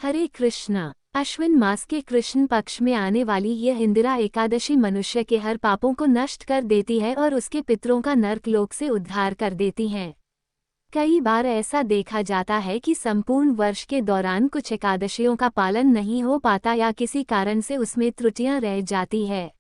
हरे कृष्णा। अश्विन मास के कृष्ण पक्ष में आने वाली यह इंदिरा एकादशी मनुष्य के हर पापों को नष्ट कर देती है और उसके पितरों का नर्क लोक से उद्धार कर देती हैं। कई बार ऐसा देखा जाता है कि संपूर्ण वर्ष के दौरान कुछ एकादशियों का पालन नहीं हो पाता या किसी कारण से उसमें त्रुटियां रह जाती है,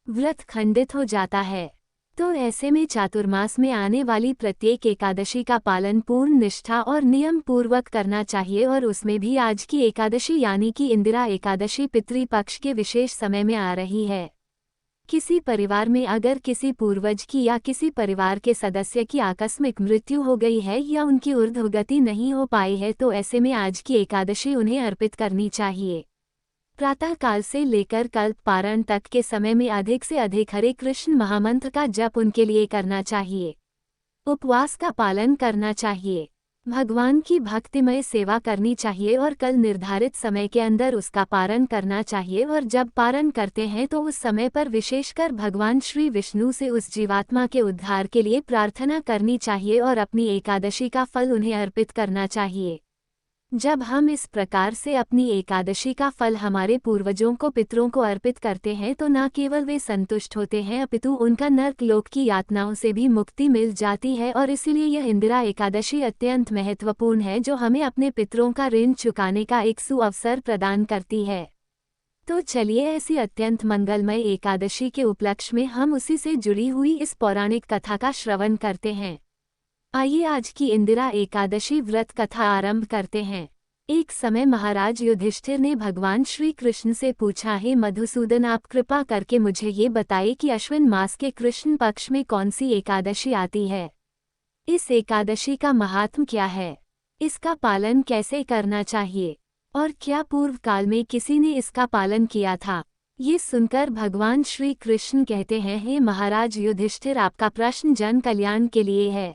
व्रत खंडित हो जाता है। तो ऐसे में चातुर्मास में आने वाली प्रत्येक एकादशी का पालन पूर्ण निष्ठा और नियम पूर्वक करना चाहिए और उसमें भी आज की एकादशी यानी कि इंदिरा एकादशी पितृपक्ष के विशेष समय में आ रही है। किसी परिवार में अगर किसी पूर्वज की या किसी परिवार के सदस्य की आकस्मिक मृत्यु हो गई है या उनकी ऊर्ध्वगति नहीं हो पाई है तो ऐसे में आज की एकादशी उन्हें अर्पित करनी चाहिए। प्रातः काल से लेकर कल्प पारण तक के समय में अधिक से अधिक हरे कृष्ण महामंत्र का जप उनके लिए करना चाहिए। उपवास का पालन करना चाहिए। भगवान की भक्तिमय सेवा करनी चाहिए और कल निर्धारित समय के अंदर उसका पारण करना चाहिए और जब पारण करते हैं तो उस समय पर विशेषकर भगवान श्री विष्णु से उस जीवात्मा के उद्धार के लिए प्रार्थना करनी चाहिए और अपनी एकादशी का फल उन्हें अर्पित करना चाहिए। जब हम इस प्रकार से अपनी एकादशी का फल हमारे पूर्वजों को पितरों को अर्पित करते हैं तो न केवल वे संतुष्ट होते हैं अपितु उनका नर्क लोक की यातनाओं से भी मुक्ति मिल जाती है और इसीलिए यह इंदिरा एकादशी अत्यंत महत्वपूर्ण है जो हमें अपने पितरों का ऋण चुकाने का एक सुअवसर प्रदान करती है। तो चलिए ऐसी अत्यंत मंगलमय एकादशी के उपलक्ष्य में हम उसी से जुड़ी हुई इस पौराणिक कथा का श्रवण करते हैं। आइए आज की इंदिरा एकादशी व्रत कथा आरंभ करते हैं। एक समय महाराज युधिष्ठिर ने भगवान श्री कृष्ण से पूछा, हे मधुसूदन, आप कृपा करके मुझे ये बताइए कि अश्विन मास के कृष्ण पक्ष में कौन सी एकादशी आती है। इस एकादशी का महात्म क्या है, इसका पालन कैसे करना चाहिए और क्या पूर्व काल में किसी ने इसका पालन किया था। ये सुनकर भगवान श्री कृष्ण कहते हैं, हे महाराज युधिष्ठिर, आपका प्रश्न जन कल्याण के लिए है।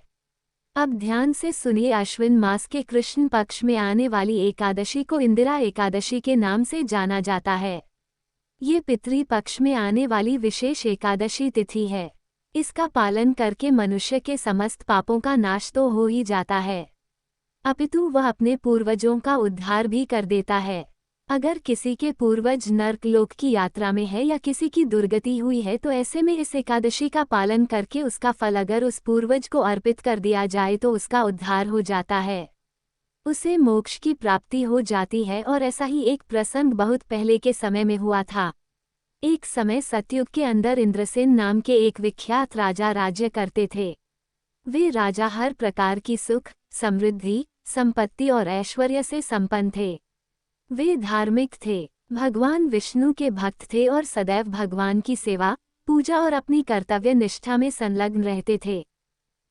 अब ध्यान से सुनिए। अश्विन मास के कृष्ण पक्ष में आने वाली एकादशी को इंदिरा एकादशी के नाम से जाना जाता है। ये पितृ पक्ष में आने वाली विशेष एकादशी तिथि है। इसका पालन करके मनुष्य के समस्त पापों का नाश तो हो ही जाता है अपितु वह अपने पूर्वजों का उद्धार भी कर देता है। अगर किसी के पूर्वज नर्क लोक की यात्रा में है या किसी की दुर्गति हुई है तो ऐसे में इस एकादशी का पालन करके उसका फल अगर उस पूर्वज को अर्पित कर दिया जाए तो उसका उद्धार हो जाता है, उसे मोक्ष की प्राप्ति हो जाती है। और ऐसा ही एक प्रसंग बहुत पहले के समय में हुआ था। एक समय सतयुग के अंदर इंद्रसेन नाम के एक विख्यात राजा राज्य करते थे। वे राजा हर प्रकार की सुख, समृद्धि, संपत्ति और ऐश्वर्य से संपन्न थे। वे धार्मिक थे, भगवान विष्णु के भक्त थे और सदैव भगवान की सेवा, पूजा और अपनी कर्तव्य निष्ठा में संलग्न रहते थे।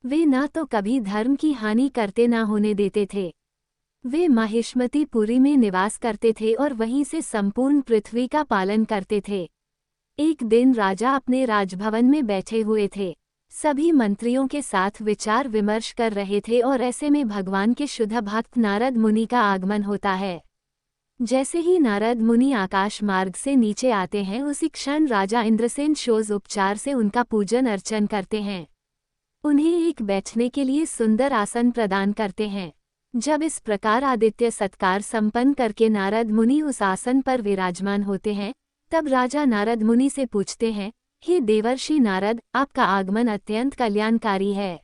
वे न तो कभी धर्म की हानि करते न होने देते थे। वे माहिष्मतीपुरी में निवास करते थे और वहीं से संपूर्ण पृथ्वी का पालन करते थे। एक दिन राजा अपने राजभवन में बैठे हुए थे, सभी मंत्रियों के साथ विचार विमर्श कर रहे थे और ऐसे में भगवान के शुद्ध भक्त नारद मुनि का आगमन होता है। जैसे ही नारद मुनि आकाश मार्ग से नीचे आते हैं उसी क्षण राजा इंद्रसेन शोज उपचार से उनका पूजन अर्चन करते हैं। उन्हें एक बैठने के लिए सुंदर आसन प्रदान करते हैं। जब इस प्रकार आदित्य सत्कार संपन्न करके नारद मुनि उस आसन पर विराजमान होते हैं तब राजा नारद मुनि से पूछते हैं, हे देवर्षि नारद, आपका आगमन अत्यंत कल्याणकारी है।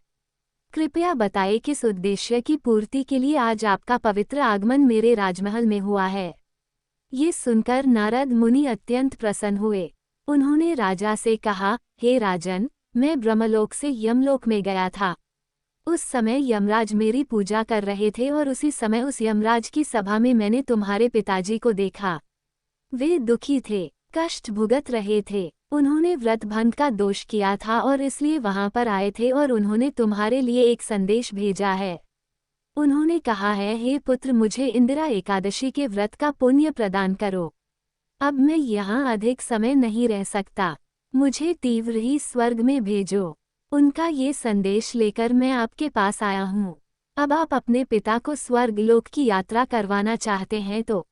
कृपया बताएं किस उद्देश्य की पूर्ति के लिए आज आपका पवित्र आगमन मेरे राजमहल में हुआ है। ये सुनकर नारद मुनि अत्यंत प्रसन्न हुए। उन्होंने राजा से कहा, हे राजन, मैं ब्रह्मलोक से यमलोक में गया था। उस समय यमराज मेरी पूजा कर रहे थे और उसी समय उस यमराज की सभा में मैंने तुम्हारे पिताजी को देखा। वे दुखी थे, कष्ट भुगत रहे थे। उन्होंने व्रत भंग का दोष किया था और इसलिए वहां पर आए थे और उन्होंने तुम्हारे लिए एक संदेश भेजा है। उन्होंने कहा है, हे पुत्र, मुझे इंदिरा एकादशी के व्रत का पुण्य प्रदान करो। अब मैं यहाँ अधिक समय नहीं रह सकता, मुझे तीव्र ही स्वर्ग में भेजो। उनका ये संदेश लेकर मैं आपके पास आया हूँ। अब आप अपने पिता को स्वर्ग लोक की यात्रा करवाना चाहते हैं तो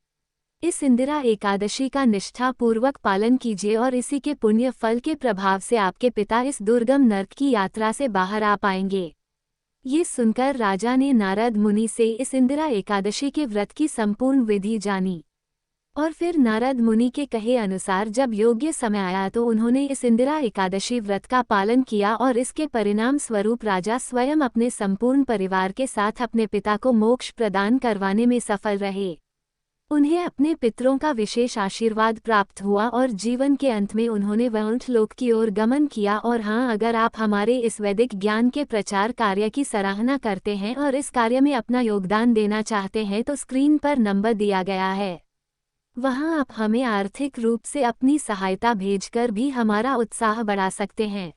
इस इंदिरा एकादशी का निष्ठापूर्वक पालन कीजिए और इसी के पुण्य फल के प्रभाव से आपके पिता इस दुर्गम नर्क की यात्रा से बाहर आ पाएंगे। ये सुनकर राजा ने नारद मुनि से इस इंदिरा एकादशी के व्रत की संपूर्ण विधि जानी और फिर नारद मुनि के कहे अनुसार जब योग्य समय आया तो उन्होंने इस इंदिरा एकादशी व्रत का पालन किया और इसके परिणाम स्वरूप राजा स्वयं अपने संपूर्ण परिवार के साथ अपने पिता को मोक्ष प्रदान करवाने में सफल रहे। उन्हें अपने पितरों का विशेष आशीर्वाद प्राप्त हुआ और जीवन के अंत में उन्होंने वैकुंठ लोक की ओर गमन किया। और हाँ, अगर आप हमारे इस वैदिक ज्ञान के प्रचार कार्य की सराहना करते हैं और इस कार्य में अपना योगदान देना चाहते हैं तो स्क्रीन पर नंबर दिया गया है, वहां आप हमें आर्थिक रूप से अपनी सहायता भेजकर भी हमारा उत्साह बढ़ा सकते हैं।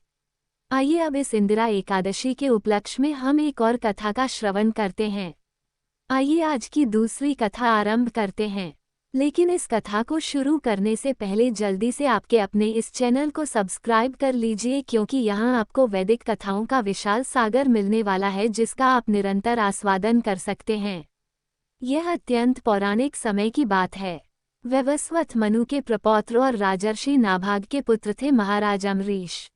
आइए अब इस इंदिरा एकादशी के उपलक्ष्य में हम एक और कथा का श्रवण करते हैं। आइए आज की दूसरी कथा आरंभ करते हैं, लेकिन इस कथा को शुरू करने से पहले जल्दी से आपके अपने इस चैनल को सब्सक्राइब कर लीजिए, क्योंकि यहाँ आपको वैदिक कथाओं का विशाल सागर मिलने वाला है जिसका आप निरंतर आस्वादन कर सकते हैं। यह अत्यंत पौराणिक समय की बात है। वैवस्वत मनु के प्रपौत्र और राजर्षि नाभाग के पुत्र थे महाराज अम्बरीश,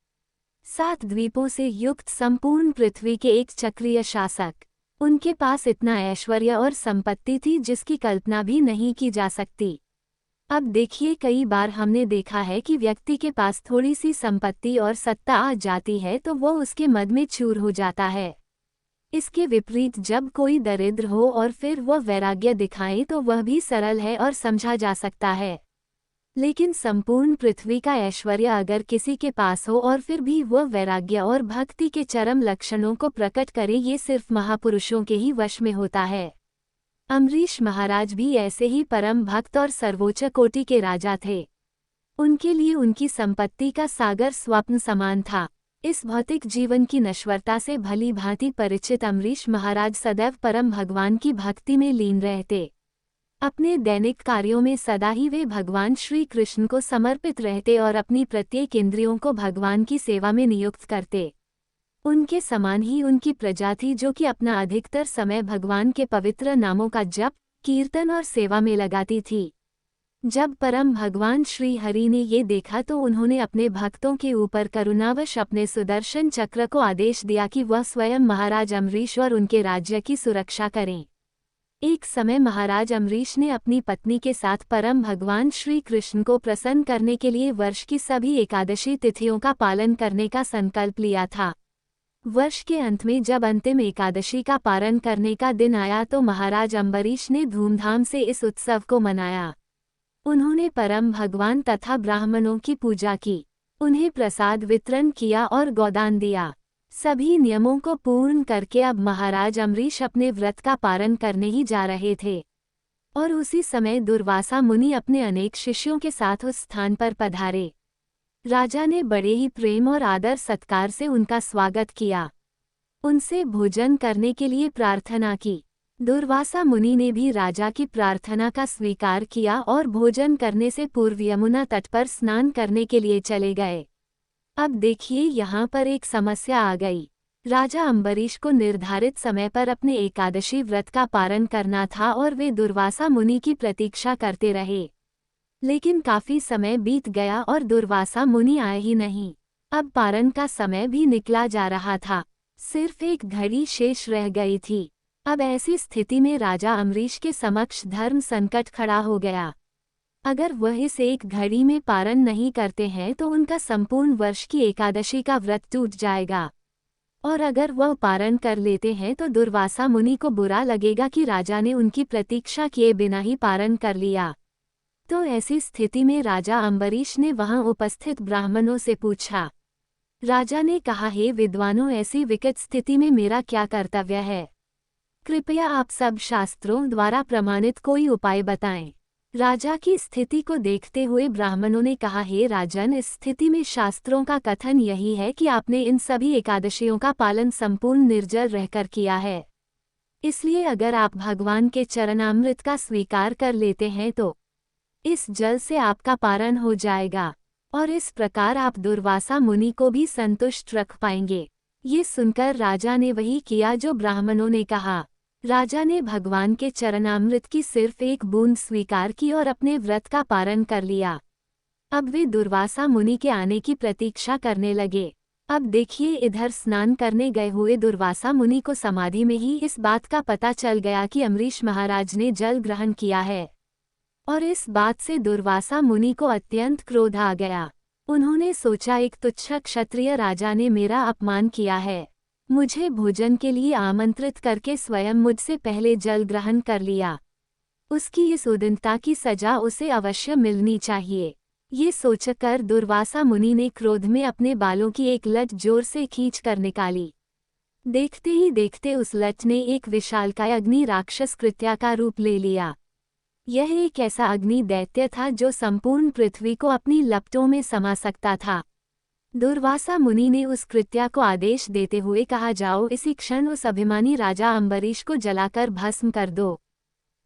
7 द्वीपों से युक्त संपूर्ण पृथ्वी के एक चक्रीय शासक। उनके पास इतना ऐश्वर्य और संपत्ति थी जिसकी कल्पना भी नहीं की जा सकती। अब देखिए, कई बार हमने देखा है कि व्यक्ति के पास थोड़ी सी संपत्ति और सत्ता आ जाती है तो वो उसके मद में चूर हो जाता है। इसके विपरीत जब कोई दरिद्र हो और फिर वह वैराग्य दिखाए तो वह भी सरल है और समझा जा सकता है। लेकिन संपूर्ण पृथ्वी का ऐश्वर्य अगर किसी के पास हो और फिर भी वह वैराग्य और भक्ति के चरम लक्षणों को प्रकट करे, ये सिर्फ महापुरुषों के ही वश में होता है। अम्बरीश महाराज भी ऐसे ही परम भक्त और सर्वोच्च कोटि के राजा थे। उनके लिए उनकी संपत्ति का सागर स्वप्न समान था। इस भौतिक जीवन की नश्वरता से भली भांति परिचित अम्बरीश महाराज सदैव परम भगवान की भक्ति में लीन रहते। अपने दैनिक कार्यों में सदा ही वे भगवान श्री कृष्ण को समर्पित रहते और अपनी प्रत्येक इंद्रियों को भगवान की सेवा में नियुक्त करते। उनके समान ही उनकी प्रजा थी जो कि अपना अधिकतर समय भगवान के पवित्र नामों का जप, कीर्तन और सेवा में लगाती थी। जब परम भगवान श्री हरि ने ये देखा तो उन्होंने अपने भक्तों के ऊपर करुणावश अपने सुदर्शन चक्र को आदेश दिया कि वह स्वयं महाराज अम्बरीश और उनके राज्य की सुरक्षा करें। एक समय महाराज अम्बरीश ने अपनी पत्नी के साथ परम भगवान श्री कृष्ण को प्रसन्न करने के लिए वर्ष की सभी एकादशी तिथियों का पालन करने का संकल्प लिया था। वर्ष के अंत में जब अंतिम एकादशी का पारण करने का दिन आया तो महाराज अम्बरीश ने धूमधाम से इस उत्सव को मनाया। उन्होंने परम भगवान तथा ब्राह्मणों की पूजा की, उन्हें प्रसाद वितरण किया और गोदान दिया। सभी नियमों को पूर्ण करके अब महाराज अम्बरीश अपने व्रत का पारण करने ही जा रहे थे और उसी समय दुर्वासा मुनि अपने अनेक शिष्यों के साथ उस स्थान पर पधारे। राजा ने बड़े ही प्रेम और आदर सत्कार से उनका स्वागत किया, उनसे भोजन करने के लिए प्रार्थना की। दुर्वासा मुनि ने भी राजा की प्रार्थना का स्वीकार किया और भोजन करने से पूर्व यमुना तट पर स्नान करने के लिए चले गए। अब देखिए, यहाँ पर एक समस्या आ गई। राजा अम्बरीश को निर्धारित समय पर अपने एकादशी व्रत का पारण करना था और वे दुर्वासा मुनि की प्रतीक्षा करते रहे, लेकिन काफी समय बीत गया और दुर्वासा मुनि आए ही नहीं। अब पारण का समय भी निकला जा रहा था, सिर्फ एक घड़ी शेष रह गई थी। अब ऐसी स्थिति में राजा अम्बरीश के समक्ष धर्म संकट खड़ा हो गया। अगर वह इस एक घड़ी में पारण नहीं करते हैं तो उनका संपूर्ण वर्ष की एकादशी का व्रत टूट जाएगा, और अगर वह पारण कर लेते हैं तो दुर्वासा मुनि को बुरा लगेगा कि राजा ने उनकी प्रतीक्षा किए बिना ही पारण कर लिया। तो ऐसी स्थिति में राजा अम्बरीश ने वहां उपस्थित ब्राह्मणों से पूछा। राजा ने कहा, हे विद्वानों, ऐसी विकट स्थिति में मेरा क्या कर्तव्य है? कृपया आप सब शास्त्रों द्वारा प्रमाणित कोई उपाय बताएं। राजा की स्थिति को देखते हुए ब्राह्मणों ने कहा, हे राजन, इस स्थिति में शास्त्रों का कथन यही है कि आपने इन सभी एकादशियों का पालन संपूर्ण निर्जल रहकर किया है। इसलिए अगर आप भगवान के चरणामृत का स्वीकार कर लेते हैं तो इस जल से आपका पारण हो जाएगा और इस प्रकार आप दुर्वासा मुनि को भी संतुष्ट रख पाएंगे। ये सुनकर राजा ने वही किया जो ब्राह्मणों ने कहा। राजा ने भगवान के चरणामृत की सिर्फ एक बूंद स्वीकार की और अपने व्रत का पारण कर लिया। अब वे दुर्वासा मुनि के आने की प्रतीक्षा करने लगे। अब देखिए, इधर स्नान करने गए हुए दुर्वासा मुनि को समाधि में ही इस बात का पता चल गया कि अम्बरीश महाराज ने जल ग्रहण किया है। और इस बात से दुर्वासा मुनि को अत्यंत क्रोध आ गया। उन्होंने सोचा, एक तुच्छ क्षत्रिय राजा ने मेरा अपमान किया है, मुझे भोजन के लिए आमंत्रित करके स्वयं मुझसे पहले जल ग्रहण कर लिया। उसकी इस उद्दंडता की सजा उसे अवश्य मिलनी चाहिए। ये सोचकर दुर्वासा मुनि ने क्रोध में अपने बालों की एक लट जोर से खींच कर निकाली। देखते ही देखते उस लट ने एक विशालकाय अग्नि राक्षस कृत्या का रूप ले लिया। यह एक ऐसा अग्नि दैत्य था जो संपूर्ण पृथ्वी को अपनी लपटों में समा सकता था। दुर्वासा मुनि ने उस कृत्या को आदेश देते हुए कहा, जाओ इसी क्षण उस अभिमानी राजा अम्बरीश को जलाकर भस्म कर दो।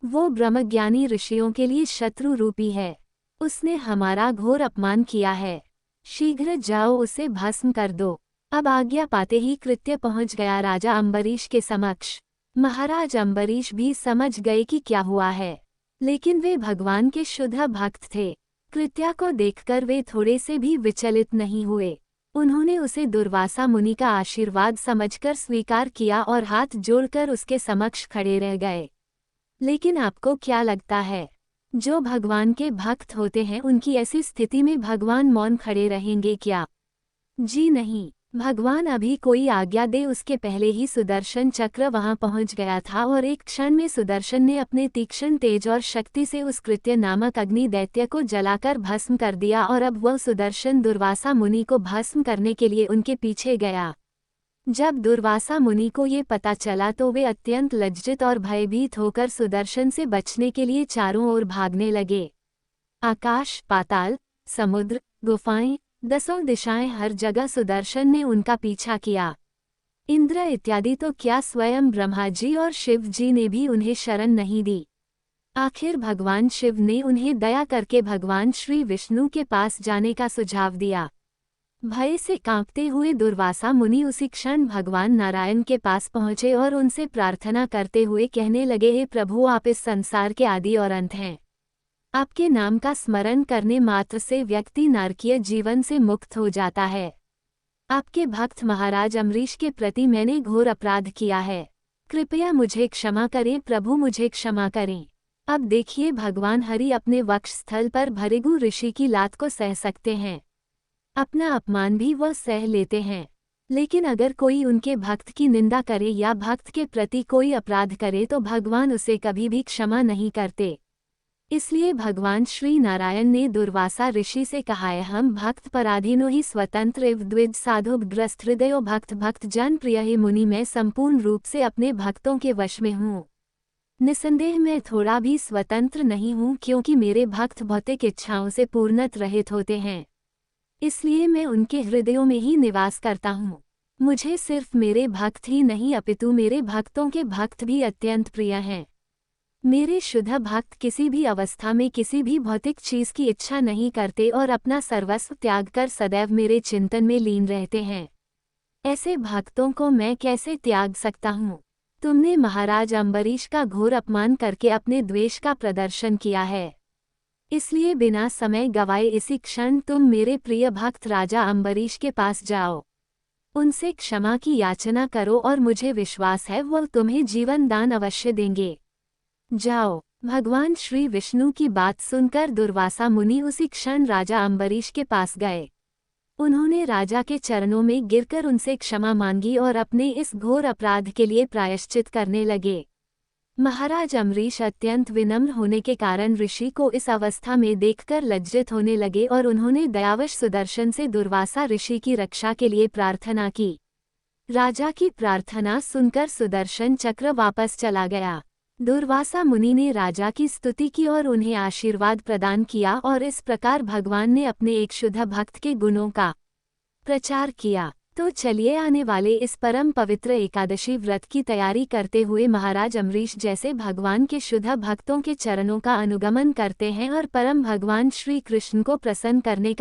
वो ब्रह्मज्ञानी ऋषियों के लिए शत्रु रूपी है, उसने हमारा घोर अपमान किया है, शीघ्र जाओ उसे भस्म कर दो। अब आज्ञा पाते ही कृत्य पहुंच गया राजा अम्बरीश के समक्ष। महाराज अम्बरीश भी समझ गए कि क्या हुआ है, लेकिन वे भगवान के शुद्ध भक्त थे। कृत्या को देखकर वे थोड़े से भी विचलित नहीं हुए। उन्होंने उसे दुर्वासा मुनि का आशीर्वाद समझकर स्वीकार किया और हाथ जोड़कर उसके समक्ष खड़े रह गए। लेकिन आपको क्या लगता है, जो भगवान के भक्त होते हैं उनकी ऐसी स्थिति में भगवान मौन खड़े रहेंगे क्या? जी नहीं, भगवान अभी कोई आज्ञा दे उसके पहले ही सुदर्शन चक्र वहां पहुंच गया था और एक क्षण में सुदर्शन ने अपने तीक्ष्ण तेज और शक्ति से उस कृत्य नामक अग्नि दैत्य को जलाकर भस्म कर दिया। और अब वह सुदर्शन दुर्वासा मुनि को भस्म करने के लिए उनके पीछे गया। जब दुर्वासा मुनि को ये पता चला तो वे अत्यंत लज्जित और भयभीत होकर सुदर्शन से बचने के लिए चारों ओर भागने लगे। आकाश, पाताल, समुद्र, गुफाएं, 10 दिशाएं, हर जगह सुदर्शन ने उनका पीछा किया। इंद्र इत्यादि तो क्या, स्वयं ब्रह्मा जी और शिव जी ने भी उन्हें शरण नहीं दी। आखिर भगवान शिव ने उन्हें दया करके भगवान श्री विष्णु के पास जाने का सुझाव दिया। भय से कांपते हुए दुर्वासा मुनि उसी क्षण भगवान नारायण के पास पहुंचे और उनसे प्रार्थना करते हुए कहने लगे, हे प्रभु, आप इस संसार के आदि और अंत हैं। आपके नाम का स्मरण करने मात्र से व्यक्ति नारकीय जीवन से मुक्त हो जाता है। आपके भक्त महाराज अम्बरीश के प्रति मैंने घोर अपराध किया है, कृपया मुझे क्षमा करें प्रभु, मुझे क्षमा करें। अब देखिए, भगवान हरि अपने वक्षस्थल पर भृगु ऋषि की लात को सह सकते हैं, अपना अपमान भी वह सह लेते हैं, लेकिन अगर कोई उनके भक्त की निंदा करे या भक्त के प्रति कोई अपराध करे तो भगवान उसे कभी भी क्षमा नहीं करते। इसलिए भगवान श्री नारायण ने दुर्वासा ऋषि से कहा है, हम भक्त पराधीनो ही स्वतंत्र इव द्विज साधु ग्रस्त हृदयो भक्त भक्त जन प्रिय हे मुनि, मैं संपूर्ण रूप से अपने भक्तों के वश में हूँ। निसंदेह मैं थोड़ा भी स्वतंत्र नहीं हूँ, क्योंकि मेरे भक्त भौतिक इच्छाओं से पूर्णत रहित होते हैं, इसलिए मैं उनके हृदयों में ही निवास करता हूँ। मुझे सिर्फ मेरे भक्त ही नहीं अपितु मेरे भक्तों के भक्त भी अत्यंत प्रिय हैं। मेरे शुद्ध भक्त किसी भी अवस्था में किसी भी भौतिक चीज की इच्छा नहीं करते और अपना सर्वस्व त्याग कर सदैव मेरे चिंतन में लीन रहते हैं। ऐसे भक्तों को मैं कैसे त्याग सकता हूँ? तुमने महाराज अम्बरीश का घोर अपमान करके अपने द्वेष का प्रदर्शन किया है, इसलिए बिना समय गवाए इसी क्षण तुम मेरे प्रिय भक्त राजा अम्बरीश के पास जाओ, उनसे क्षमा की याचना करो और मुझे विश्वास है वह तुम्हें जीवन दान अवश्य देंगे। जाओ। भगवान श्री विष्णु की बात सुनकर दुर्वासा मुनि उसी क्षण राजा अम्बरीश के पास गए। उन्होंने राजा के चरणों में गिरकर उनसे क्षमा मांगी और अपने इस घोर अपराध के लिए प्रायश्चित करने लगे। महाराज अम्बरीश अत्यंत विनम्र होने के कारण ऋषि को इस अवस्था में देखकर लज्जित होने लगे और उन्होंने दयावश सुदर्शन से दुर्वासा ऋषि की रक्षा के लिए प्रार्थना की। राजा की प्रार्थना सुनकर सुदर्शन चक्र वापस चला गया। दुर्वासा मुनि ने राजा की स्तुति की और उन्हें आशीर्वाद प्रदान किया और इस प्रकार भगवान ने अपने एक शुद्ध भक्त के गुणों का प्रचार किया। तो चलिए आने वाले इस परम पवित्र एकादशी व्रत की तैयारी करते हुए महाराज अम्बरीश जैसे भगवान के शुद्ध भक्तों के चरणों का अनुगमन करते हैं और परम भगवान श्री कृष्ण को प्रसन्न करने का